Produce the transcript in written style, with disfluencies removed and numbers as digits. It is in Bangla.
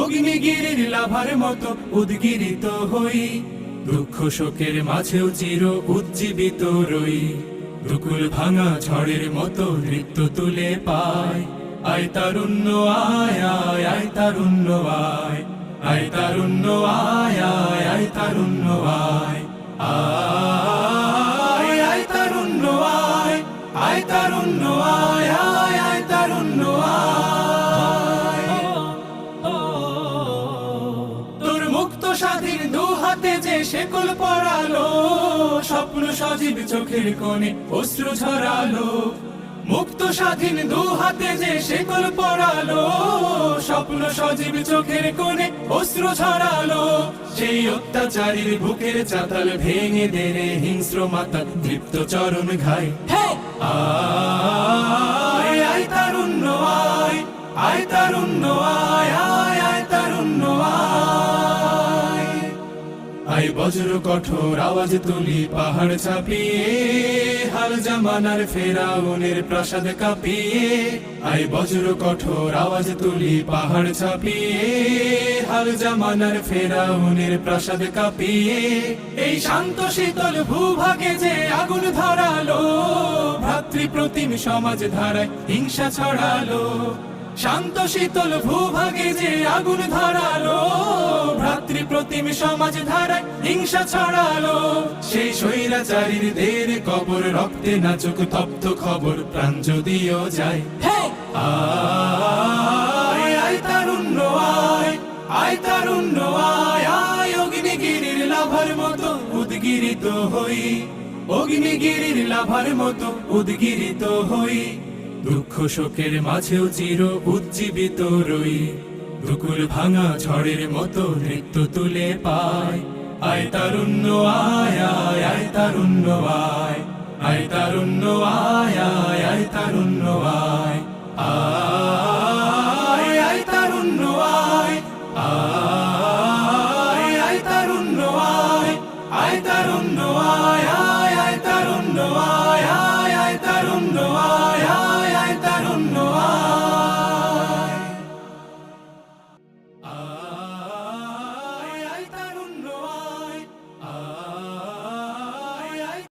অগ্নিগিরির লাভার মতো উদ্গিরিত হই, দুঃখ শোকের মাঝেও চির উজ্জীবিত রই। দুকুল ভাঙা ঝড়ের মতো নৃত্য তুলে পায়, আয় তারুণ্য আয় আয় আয় তারুণ্য আয়, আয় তারুণ্য আয় আয় আয় তারুণ্য আয়, আয় আয় তারুণ্য আয়, আয় তারুণ্য আয় আয় আয় তারুণ্য আয়। তোর মুক্ত স্বাধীন দু হাতে যে শেকল পরালো, স্বপ্ন সজীব চোখের কোণে অশ্রু ঝরালো। মুক্ত স্বাধীন দু হাতে যে শেকল পরালো, স্বপ্ন সজীব চোখের কোণে অশ্রু ঝরালো। সেই অত্যাচারীর বুকের চাতাল ভেঙে দে রে হিংস্র মাতাল তৃপ্ত চরণ ঘাই। আয় আয় তারুণ্য আয়, আয় তারুণ্য আয় আয় আয় তারুণ্য আয়। আয় বজ্র কঠোর আওয়াজ তুলি পাহাড় চাপিয়ে, হাল জামানার ফেরাউনের প্রাসাদ কাঁপিয়ে। আয় বজ্র কঠোর আওয়াজ তুলি পাহাড় চাপিয়ে, হাল জামানার ফেরাউনের প্রাসাদ কাঁপিয়ে। এই শান্ত শীতল ভূভাগে যে আগুন ধরালো, ভ্রাতৃপ্রতিম সমাজ ধারায় হিংসা ছড়ালো। শান্ত শীতল ভূভাগে যে আগুন ধরালো, ভ্রাতৃপ্রতিম সমাজ ধারায় হিংসা ছড়ালো। সেই স্বৈরাচারীর দের কবর রক্তে নাচুক তপ্ত খবর, প্রাণ যদিও যায়। আয় আয় তারুণ্য আয়, আয় তারুণ্য আয় আয়। অগ্নিগিরির লাভার মতো উদ্গিরিত হই, অগ্নিগিরির লাভার মতো উদ্গিরিত হই। দুঃখ শোকের মাঝেও চির উজ্জীবিত রই, দুকুল ভাঙা ঝড়ের মতো নৃত্য তুলে পায়। আয় তারুণ্য আয় আয় আয় তারুণ্য আয়, আয় তারুণ্য আয় আয় আয় তারুণ্য আয়।